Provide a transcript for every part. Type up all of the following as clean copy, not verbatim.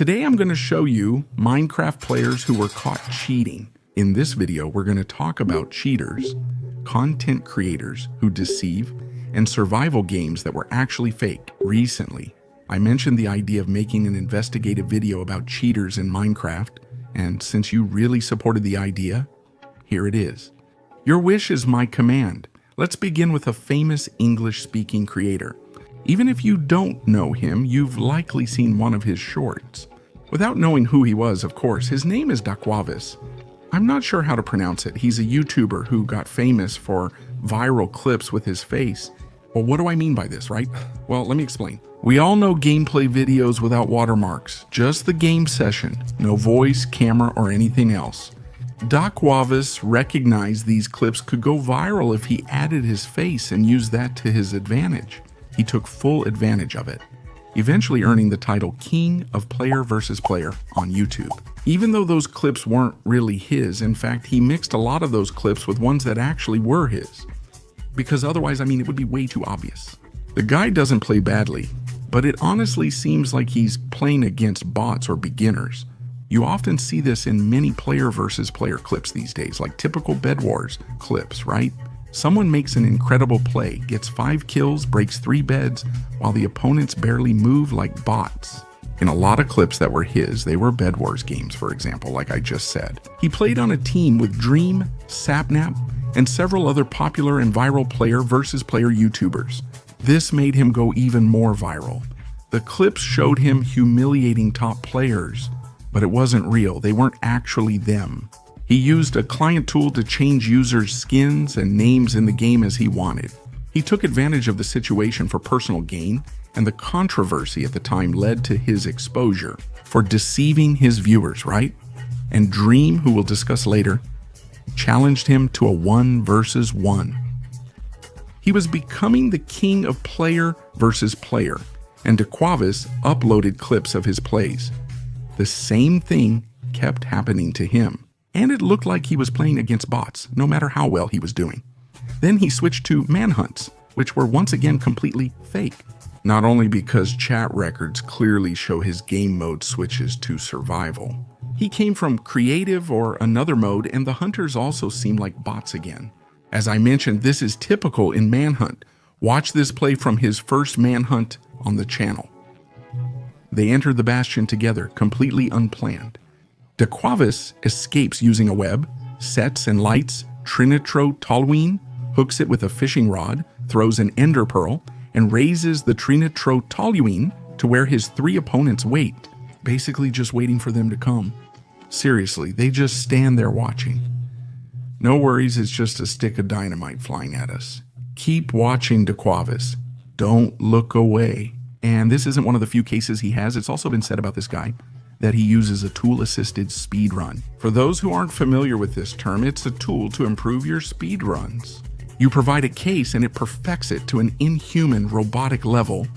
Today I'm going to show you Minecraft players who were caught cheating. In this video, we're going to talk about cheaters, content creators who deceive, and survival games that were actually fake. Recently, I mentioned the idea of making an investigative video about cheaters in Minecraft, and since you really supported the idea, here it is. Your wish is my command. Let's begin with a famous English-speaking creator. Even if you don't know him, you've likely seen one of his shorts. Without knowing who he was, of course, his name is Dakwavis. I'm not sure how to pronounce it. He's a YouTuber who got famous for viral clips with his face. Well, what do I mean by this, right? Well, let me explain. We all know gameplay videos without watermarks, just the game session, no voice, camera, or anything else. Dakwavis recognized these clips could go viral if he added his face and used that to his advantage. He took full advantage of it, eventually earning the title King of Player versus Player on YouTube. Even though those clips weren't really his, in fact, he mixed a lot of those clips with ones that actually were his. Because otherwise, it would be way too obvious. The guy doesn't play badly, but it honestly seems like he's playing against bots or beginners. You often see this in many player versus player clips these days, like typical Bed Wars clips, right? Someone makes an incredible play, gets 5 kills, breaks 3 beds, while the opponents barely move like bots. In a lot of clips that were his, they were Bed Wars games, for example, like I just said. He played on a team with Dream, Sapnap, and several other popular and viral player versus player YouTubers. This made him go even more viral. The clips showed him humiliating top players, but it wasn't real. They weren't actually them. He used a client tool to change users' skins and names in the game as he wanted. He took advantage of the situation for personal gain, and the controversy at the time led to his exposure for deceiving his viewers, right? And Dream, who we'll discuss later, challenged him to a 1 versus 1. He was becoming the king of player versus player, and Dakwavis uploaded clips of his plays. The same thing kept happening to him, and it looked like he was playing against bots, no matter how well he was doing. Then he switched to manhunts, which were once again completely fake. Not only because chat records clearly show his game mode switches to survival. He came from creative or another mode, and the hunters also seemed like bots again. As I mentioned, this is typical in Manhunt. Watch this play from his first Manhunt on the channel. They enter the bastion together, completely unplanned. Dakwavis escapes using a web, sets and lights Trinitrotoluene, hooks it with a fishing rod, throws an ender pearl, and raises the Trinitrotoluene to where his 3 opponents wait, basically just waiting for them to come. Seriously, they just stand there watching. No worries, it's just a stick of dynamite flying at us. Keep watching Dakwavis. Don't look away. And this isn't one of the few cases he has. It's also been said about this guy that he uses a tool-assisted speedrun. For those who aren't familiar with this term, it's a tool to improve your speedruns. You provide a case and it perfects it to an inhuman robotic level,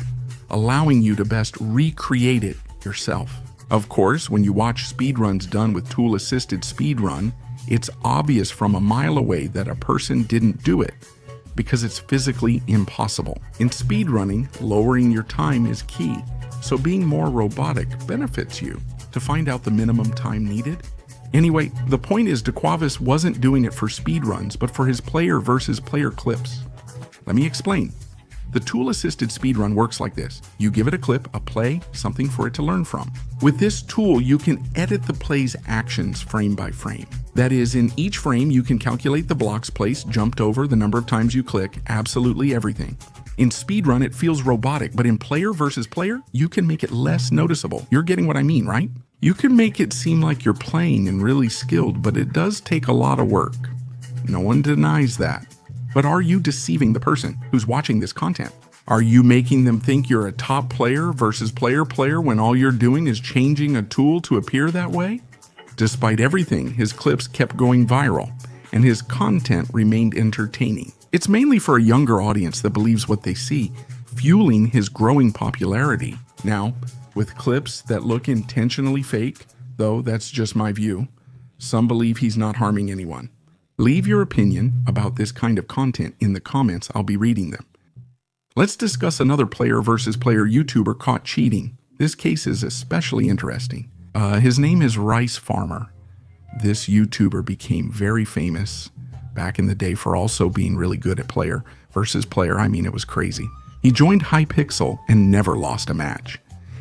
allowing you to best recreate it yourself. Of course, when you watch speedruns done with tool-assisted speedrun, it's obvious from a mile away that a person didn't do it, because it's physically impossible. In speedrunning, lowering your time is key, so being more robotic benefits you. To find out the minimum time needed? Anyway, the point is Dakwavis wasn't doing it for speedruns, but for his player versus player clips. Let me explain. The tool-assisted speedrun works like this. You give it a clip, a play, something for it to learn from. With this tool, you can edit the play's actions frame by frame. That is, in each frame, you can calculate the blocks placed, jumped over, the number of times you click, absolutely everything. In speedrun, it feels robotic, but in player versus player, you can make it less noticeable. You're getting what I mean, right? You can make it seem like you're playing and really skilled, but it does take a lot of work. No one denies that. But are you deceiving the person who's watching this content? Are you making them think you're a top player versus player when all you're doing is changing a tool to appear that way? Despite everything, his clips kept going viral, and his content remained entertaining. It's mainly for a younger audience that believes what they see, fueling his growing popularity. Now, with clips that look intentionally fake, though that's just my view, some believe he's not harming anyone. Leave your opinion about this kind of content in the comments. I'll be reading them. Let's discuss another player versus player YouTuber caught cheating. This case is especially interesting. His name is Rice Farmer. This YouTuber became very famous back in the day for also being really good at player versus player. I mean, it was crazy. He joined Hypixel and never lost a match.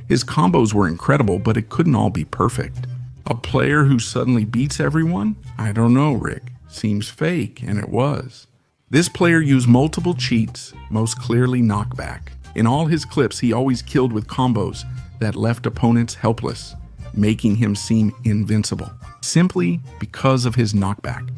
His combos were incredible, but it couldn't all be perfect. A player who suddenly beats everyone? I don't know, Rick. Seems fake, and it was. This player used multiple cheats, most clearly knockback. In all his clips, he always killed with combos that left opponents helpless, making him seem invincible, simply because of his knockback.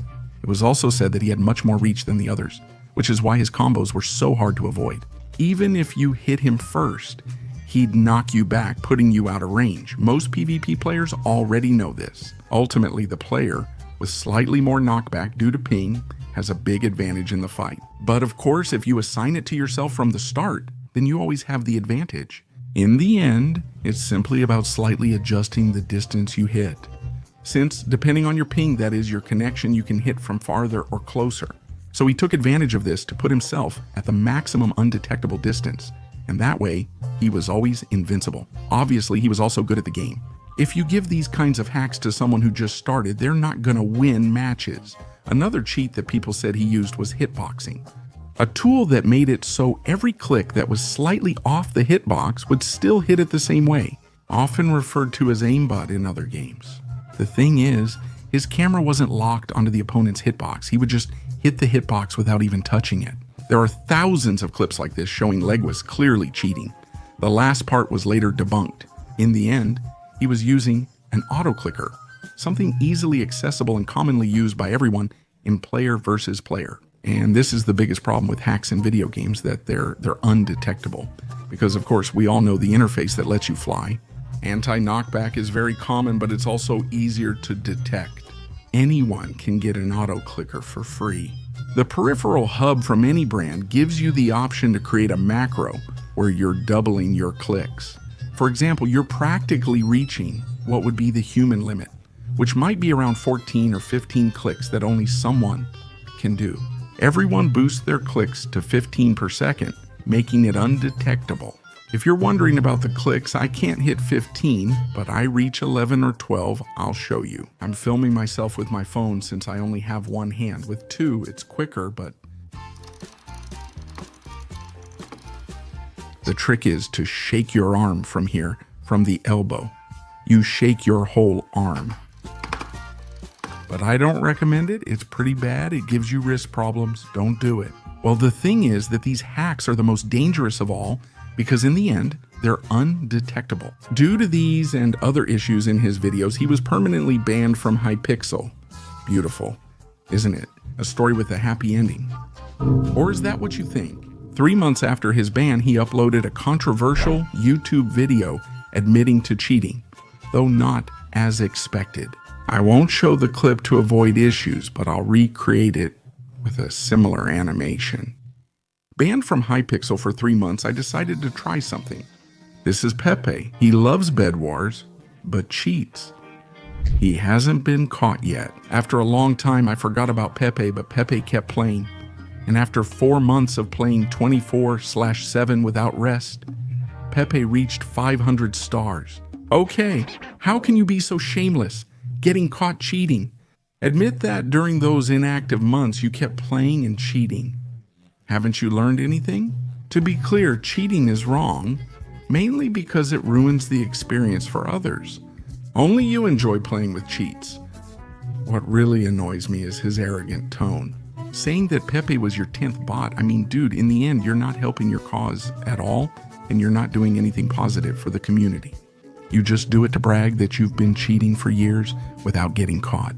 It was also said that he had much more reach than the others, which is why his combos were so hard to avoid. Even if you hit him first, he'd knock you back, putting you out of range. Most PvP players already know this. Ultimately, the player with slightly more knockback due to ping has a big advantage in the fight. But of course, if you assign it to yourself from the start, then you always have the advantage. In the end, it's simply about slightly adjusting the distance you hit. Since, depending on your ping, that is your connection, you can hit from farther or closer. So he took advantage of this to put himself at the maximum undetectable distance, and that way, he was always invincible. Obviously, he was also good at the game. If you give these kinds of hacks to someone who just started, they're not gonna win matches. Another cheat that people said he used was hitboxing, a tool that made it so every click that was slightly off the hitbox would still hit it the same way, often referred to as aimbot in other games. The thing is, his camera wasn't locked onto the opponent's hitbox. He would just hit the hitbox without even touching it. There are thousands of clips like this showing Legwis clearly cheating. The last part was later debunked. In the end, he was using an auto-clicker, something easily accessible and commonly used by everyone in player versus player. And this is the biggest problem with hacks in video games, that they're undetectable. Because of course, we all know the interface that lets you fly. Anti-knockback is very common, but it's also easier to detect. Anyone can get an auto-clicker for free. The peripheral hub from any brand gives you the option to create a macro where you're doubling your clicks. For example, you're practically reaching what would be the human limit, which might be around 14 or 15 clicks that only someone can do. Everyone boosts their clicks to 15 per second, making it undetectable. If you're wondering about the clicks, I can't hit 15, but I reach 11 or 12, I'll show you. I'm filming myself with my phone since I only have one hand. With two, it's quicker, but the trick is to shake your arm from here, from the elbow. You shake your whole arm. But I don't recommend it. It's pretty bad. It gives you wrist problems. Don't do it. Well, the thing is that these hacks are the most dangerous of all because in the end, they're undetectable. Due to these and other issues in his videos, he was permanently banned from Hypixel. Beautiful, isn't it? A story with a happy ending. Or is that what you think? 3 months after his ban, he uploaded a controversial YouTube video admitting to cheating, though not as expected. I won't show the clip to avoid issues, but I'll recreate it with a similar animation. Banned from Hypixel for 3 months, I decided to try something. This is Pepe. He loves Bed Wars, but cheats. He hasn't been caught yet. After a long time, I forgot about Pepe, but Pepe kept playing. And after 4 months of playing 24/7 without rest, Pepe reached 500 stars. Okay, how can you be so shameless, getting caught cheating? Admit that during those inactive months you kept playing and cheating. Haven't you learned anything? To be clear, cheating is wrong, mainly because it ruins the experience for others. Only you enjoy playing with cheats. What really annoys me is his arrogant tone. Saying that Pepe was your 10th bot, I mean, dude, in the end, you're not helping your cause at all, and you're not doing anything positive for the community. You just do it to brag that you've been cheating for years without getting caught.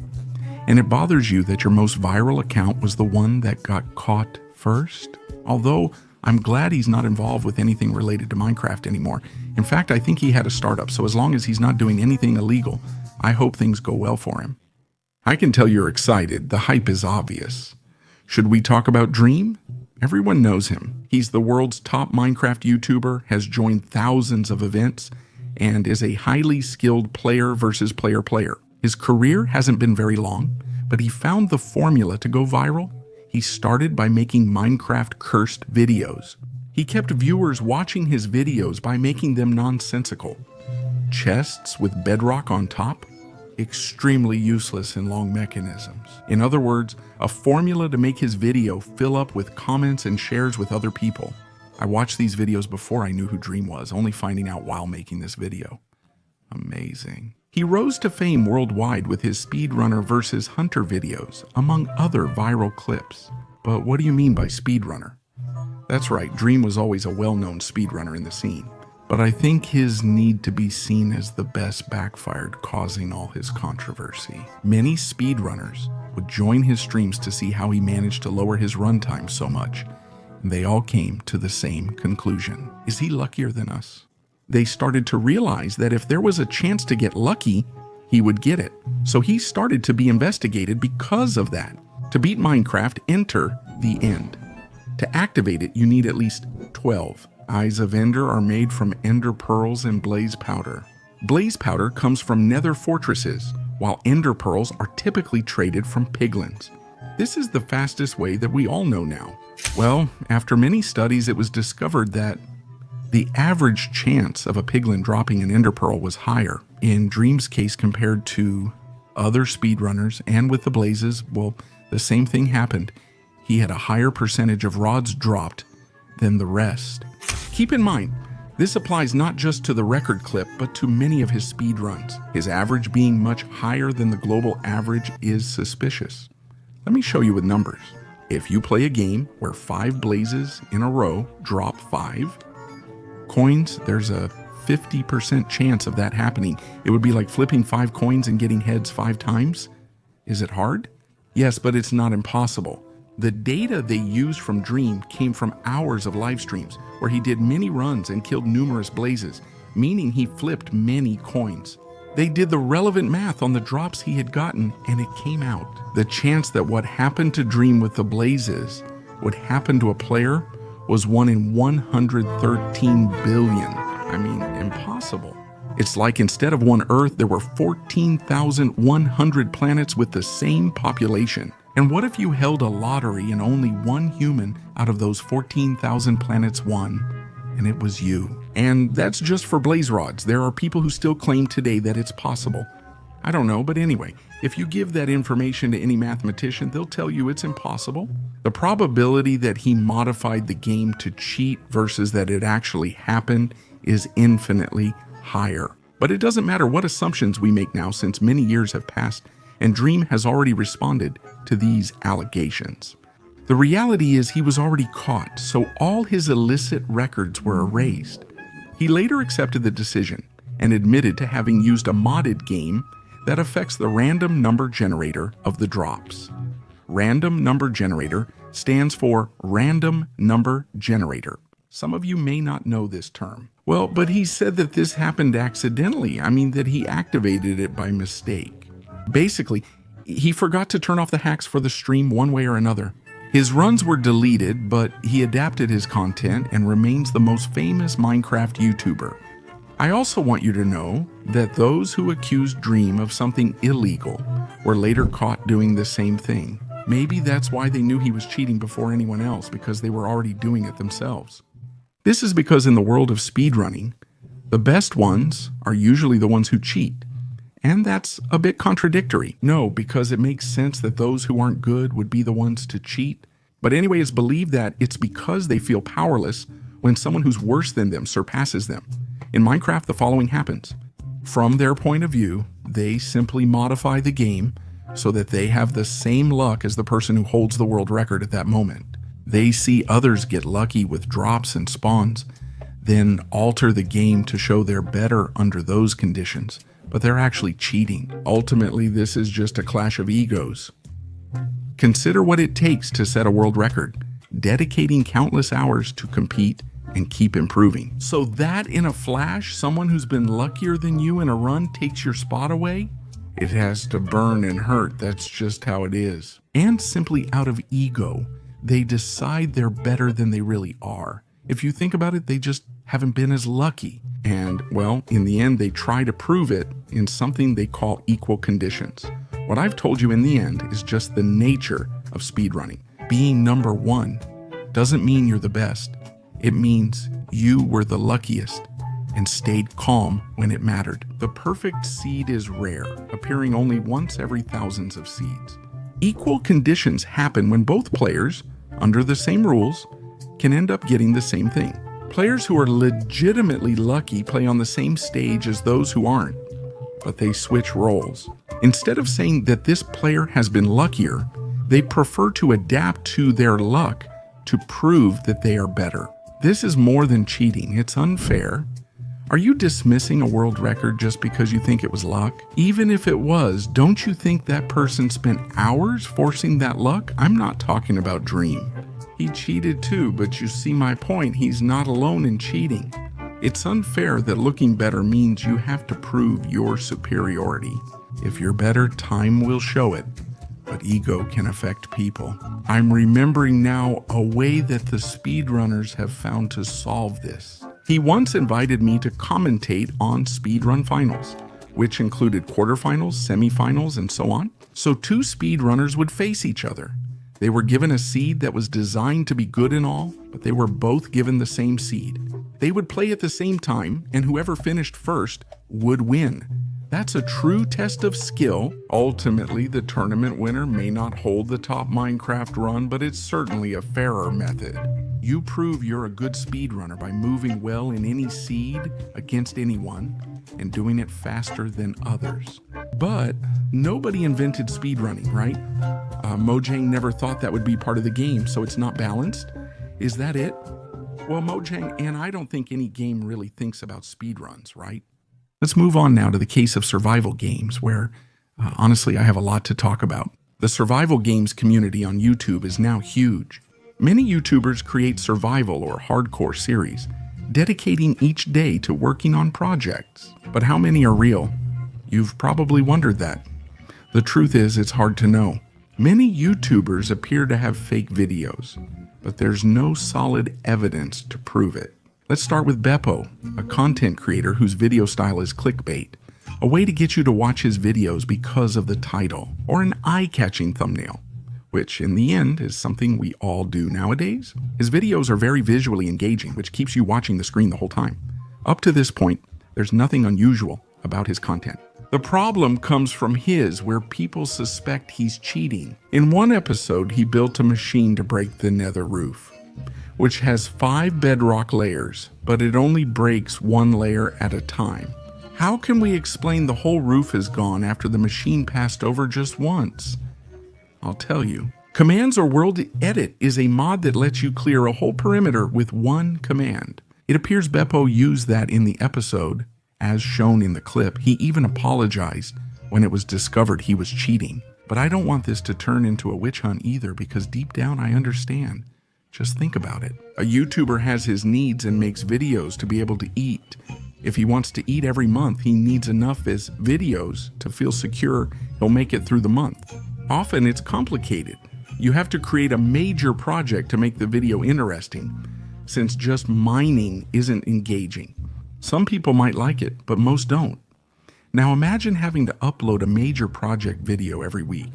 And it bothers you that your most viral account was the one that got caught first? Although, I'm glad he's not involved with anything related to Minecraft anymore. In fact, I think he had a startup, so as long as he's not doing anything illegal, I hope things go well for him. I can tell you're excited. The hype is obvious. Should we talk about Dream? Everyone knows him. He's the world's top Minecraft YouTuber, has joined thousands of events, and is a highly skilled player versus player. His career hasn't been very long, but he found the formula to go viral. He started by making Minecraft cursed videos. He kept viewers watching his videos by making them nonsensical. Chests with bedrock on top? Extremely useless in long mechanisms. In other words, a formula to make his video fill up with comments and shares with other people. I watched these videos before I knew who Dream was, only finding out while making this video. Amazing. He rose to fame worldwide with his Speedrunner versus Hunter videos, among other viral clips. But what do you mean by speedrunner? That's right, Dream was always a well-known speedrunner in the scene. But I think his need to be seen as the best backfired, causing all his controversy. Many speedrunners would join his streams to see how he managed to lower his runtime so much, and they all came to the same conclusion. Is he luckier than us? They started to realize that if there was a chance to get lucky, he would get it. So he started to be investigated because of that. To beat Minecraft, enter the end. To activate it, you need at least 12. Eyes of Ender are made from ender pearls and blaze powder. Blaze powder comes from nether fortresses, while ender pearls are typically traded from piglins. This is the fastest way that we all know now. Well, after many studies, it was discovered that the average chance of a piglin dropping an ender pearl was higher. In Dream's case compared to other speedrunners and with the blazes, well, the same thing happened. He had a higher percentage of rods dropped than the rest. Keep in mind, this applies not just to the record clip, but to many of his speed runs. His average being much higher than the global average is suspicious. Let me show you with numbers. If you play a game where 5 blazes in a row drop 5 coins, there's a 50% chance of that happening. It would be like flipping 5 coins and getting heads 5 times. Is it hard? Yes, but it's not impossible. The data they used from Dream came from hours of live streams where he did many runs and killed numerous blazes, meaning he flipped many coins. They did the relevant math on the drops he had gotten, and it came out. The chance that what happened to Dream with the blazes would happen to a player was 1 in 113 billion. I mean, impossible. It's like instead of one Earth, there were 14,100 planets with the same population. And what if you held a lottery and only one human out of those 14,000 planets won, and it was you? And that's just for blaze rods. There are people who still claim today that it's possible. I don't know, but anyway, if you give that information to any mathematician, they'll tell you it's impossible. The probability that he modified the game to cheat versus that it actually happened is infinitely higher. But it doesn't matter what assumptions we make now, since many years have passed and Dream has already responded to these allegations. The reality is he was already caught, so all his illicit records were erased. He later accepted the decision and admitted to having used a modded game that affects the random number generator of the drops. Random number generator stands for random number generator. Some of you may not know this term. Well, but he said that this happened accidentally. I mean, that he activated it by mistake. Basically, he forgot to turn off the hacks for the stream one way or another. His runs were deleted, but he adapted his content and remains the most famous Minecraft YouTuber. I also want you to know that those who accused Dream of something illegal were later caught doing the same thing. Maybe that's why they knew he was cheating before anyone else, because they were already doing it themselves. This is because in the world of speedrunning, the best ones are usually the ones who cheat. And that's a bit contradictory. No, because it makes sense that those who aren't good would be the ones to cheat. But anyway, it's believed that it's because they feel powerless when someone who's worse than them surpasses them. In Minecraft, the following happens. From their point of view, they simply modify the game so that they have the same luck as the person who holds the world record at that moment. They see others get lucky with drops and spawns, then alter the game to show they're better under those conditions. But they're actually cheating. Ultimately, this is just a clash of egos. Consider what it takes to set a world record, dedicating countless hours to compete and keep improving. So that in a flash, someone who's been luckier than you in a run takes your spot away? It has to burn and hurt. That's just how it is. And simply out of ego, they decide they're better than they really are. If you think about it, they just haven't been as lucky. And, well, in the end, they try to prove it in something they call equal conditions. What I've told you in the end is just the nature of speedrunning. Being number one doesn't mean you're the best. It means you were the luckiest and stayed calm when it mattered. The perfect seed is rare, appearing only once every thousands of seeds. Equal conditions happen when both players, under the same rules, can end up getting the same thing. Players who are legitimately lucky play on the same stage as those who aren't, but they switch roles. Instead of saying that this player has been luckier, they prefer to adapt to their luck to prove that they are better. This is more than cheating. It's unfair. Are you dismissing a world record just because you think it was luck? Even if it was, don't you think that person spent hours forcing that luck? I'm not talking about Dream. He cheated too, but you see my point. He's not alone in cheating. It's unfair that looking better means you have to prove your superiority. If you're better, time will show it, but ego can affect people. I'm remembering now a way that the speedrunners have found to solve this. He once invited me to commentate on speedrun finals, which included quarterfinals, semifinals, and so on. So two speedrunners would face each other. They were given a seed that was designed to be good and all, but they were both given the same seed. They would play at the same time, and whoever finished first would win. That's a true test of skill. Ultimately, the tournament winner may not hold the top Minecraft run, but it's certainly a fairer method. You prove you're a good speedrunner by moving well in any seed against anyone and doing it faster than others. But nobody invented speedrunning, right? Mojang never thought that would be part of the game, so it's not balanced. Is that it? Well, Mojang and I don't think any game really thinks about speedruns, right? Let's move on now to the case of survival games, where honestly I have a lot to talk about. The survival games community on YouTube is now huge. Many YouTubers create survival or hardcore series, dedicating each day to working on projects. But how many are real? You've probably wondered that. The truth is, it's hard to know. Many YouTubers appear to have fake videos, but there's no solid evidence to prove it. Let's start with Beppo, a content creator whose video style is clickbait, a way to get you to watch his videos because of the title, or an eye-catching thumbnail, which in the end is something we all do nowadays. His videos are very visually engaging, which keeps you watching the screen the whole time. Up to this point, there's nothing unusual about his content. The problem comes from his, where people suspect he's cheating. In one episode, he built a machine to break the nether roof, which has 5 bedrock layers, but it only breaks 1 layer at a time. How can we explain the whole roof is gone after the machine passed over just once? I'll tell you. Commands or World Edit is a mod that lets you clear a whole perimeter with one command. It appears Beppo used that in the episode, as shown in the clip. He even apologized when it was discovered he was cheating. But I don't want this to turn into a witch hunt either, because deep down I understand. Just think about it. A YouTuber has his needs and makes videos to be able to eat. If he wants to eat every month, he needs enough as videos to feel secure he'll make it through the month. Often it's complicated. You have to create a major project to make the video interesting, since just mining isn't engaging. Some people might like it, but most don't. Now imagine having to upload a major project video every week.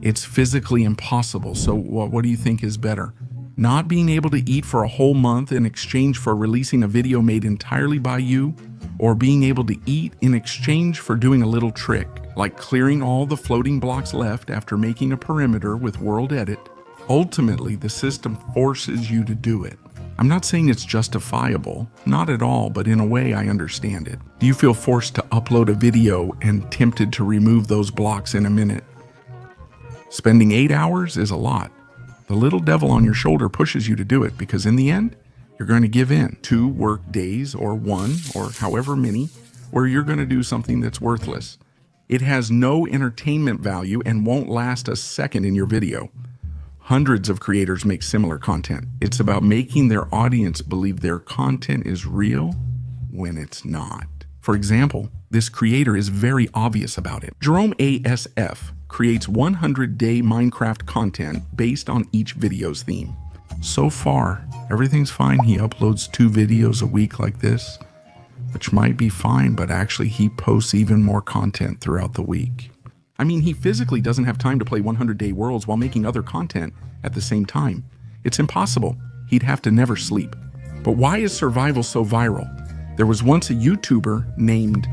It's physically impossible, so what do you think is better? Not being able to eat for a whole month in exchange for releasing a video made entirely by you, or being able to eat in exchange for doing a little trick, like clearing all the floating blocks left after making a perimeter with World Edit? Ultimately, the system forces you to do it. I'm not saying it's justifiable, not at all, but in a way I understand it. Do you feel forced to upload a video and tempted to remove those blocks in a minute? Spending 8 hours is a lot. The little devil on your shoulder pushes you to do it, because in the end, you're going to give in. 2 work days, or 1, or however many, where you're going to do something that's worthless. It has no entertainment value and won't last a second in your video. Hundreds of creators make similar content. It's about making their audience believe their content is real when it's not. For example, this creator is very obvious about it. Jerome ASF creates 100-day Minecraft content based on each video's theme. So far, everything's fine. He uploads 2 videos a week like this, which might be fine, but actually he posts even more content throughout the week. I mean, he physically doesn't have time to play 100-day worlds while making other content at the same time. It's impossible. He'd have to never sleep. But why is survival so viral? There was once a YouTuber named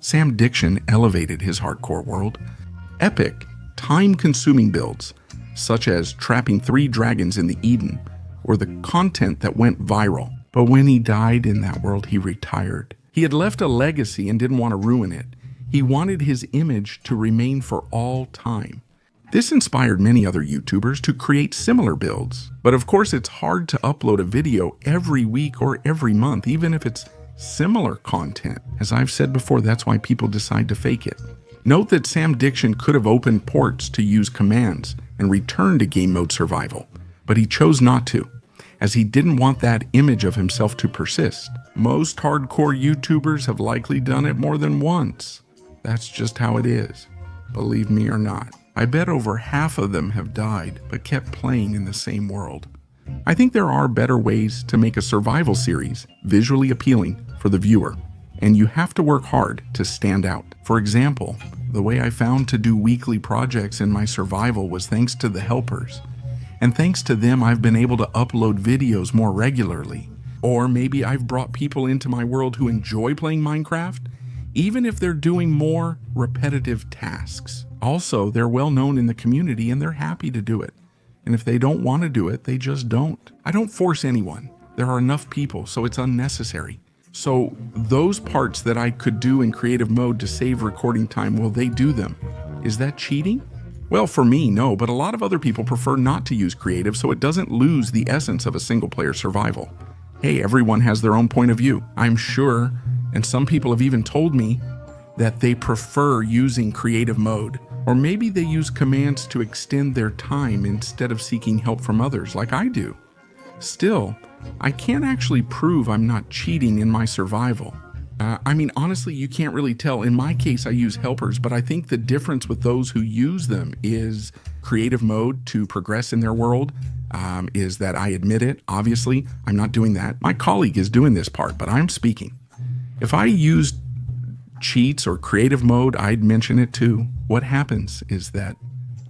Sam Diction elevated his hardcore world. Epic, time-consuming builds, such as trapping 3 dragons in the Eden, were the content that went viral. But when he died in that world, he retired. He had left a legacy and didn't want to ruin it. He wanted his image to remain for all time. This inspired many other YouTubers to create similar builds. But of course, it's hard to upload a video every week or every month, even if it's similar content. As I've said before, that's why people decide to fake it. Note that Sam Diction could have opened ports to use commands and return to game mode survival, but he chose not to, as he didn't want that image of himself to persist. Most hardcore YouTubers have likely done it more than once. That's just how it is, believe me or not. I bet over half of them have died, but kept playing in the same world. I think there are better ways to make a survival series visually appealing for the viewer, and you have to work hard to stand out. For example, the way I found to do weekly projects in my survival was thanks to the helpers. And thanks to them, I've been able to upload videos more regularly. Or maybe I've brought people into my world who enjoy playing Minecraft, even if they're doing more repetitive tasks. Also, they're well known in the community and they're happy to do it. And if they don't want to do it, they just don't. I don't force anyone. There are enough people, so it's unnecessary. So those parts that I could do in creative mode to save recording time, will they do them? Is that cheating? Well, for me, no, but a lot of other people prefer not to use creative so it doesn't lose the essence of a single-player survival. Hey, everyone has their own point of view, I'm sure, and some people have even told me that they prefer using creative mode. Or maybe they use commands to extend their time instead of seeking help from others, like I do. Still, I can't actually prove I'm not cheating in my survival. Honestly, you can't really tell. In my case, I use helpers, but I think the difference with those who use them is creative mode to progress in their world, is that I admit it. Obviously, I'm not doing that. My colleague is doing this part, but I'm speaking. If I used cheats or creative mode, I'd mention it too. What happens is that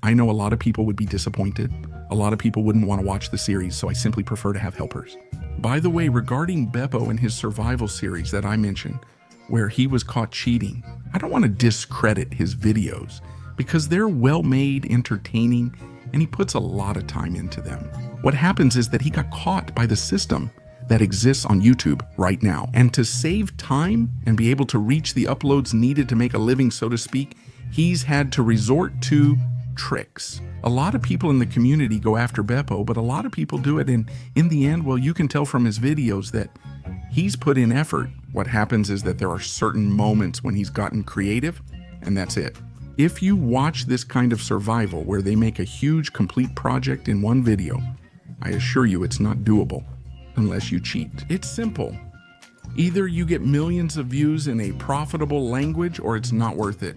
I know a lot of people would be disappointed. A lot of people wouldn't want to watch the series, so I simply prefer to have helpers. By the way, regarding Beppo and his survival series that I mentioned, where he was caught cheating, I don't want to discredit his videos because they're well-made, entertaining, and he puts a lot of time into them. What happens is that he got caught by the system that exists on YouTube right now. And to save time and be able to reach the uploads needed to make a living, so to speak, he's had to resort to tricks. A lot of people in the community go after Beppo, but a lot of people do it, and in the end, well, you can tell from his videos that he's put in effort. What happens is that there are certain moments when he's gotten creative, and that's it. If you watch this kind of survival where they make a huge complete project in one video, I assure you it's not doable unless you cheat. It's simple. Either you get millions of views in a profitable language or it's not worth it.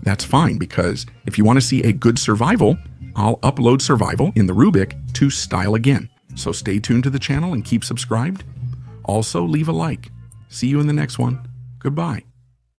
That's fine, because if you want to see a good survival, I'll upload survival in the Rubik to style again. So stay tuned to the channel and keep subscribed. Also, leave a like. See you in the next one. Goodbye.